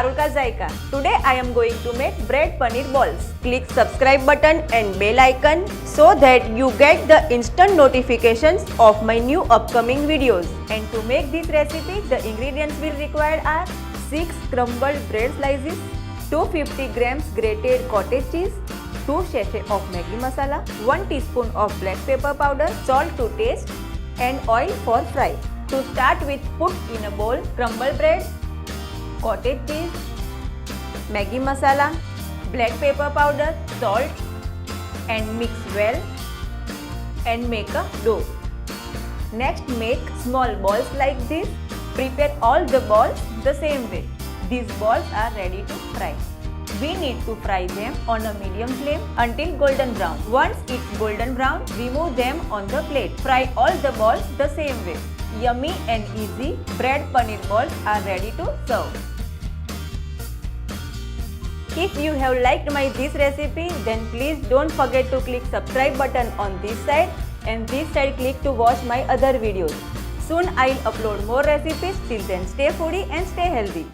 Parulka Zaika. Today I am going to make bread paneer balls. Click subscribe button and bell icon so that you get the instant notifications of my new upcoming videos. And to make this recipe, the ingredients will require are 6 crumbled bread slices, 250 grams grated cottage cheese, 2 sachets of Maggi masala, 1 teaspoon of black pepper powder, salt to taste and oil for fry. To start with, put in a bowl crumbled bread, cottage cheese, Maggi masala, black pepper powder, salt and mix well and make a dough. Next, make small balls like this. Prepare all the balls the same way. These balls are ready to fry. We need to fry them on a medium flame until golden brown. Once it's golden brown, remove them on the plate. Fry all the balls the same way. Yummy and easy bread paneer balls are ready to serve. If you have liked this recipe, then please don't forget to click subscribe button on this side and this side click to watch my other videos. Soon I'll upload more recipes. Till then, stay foodie and stay healthy.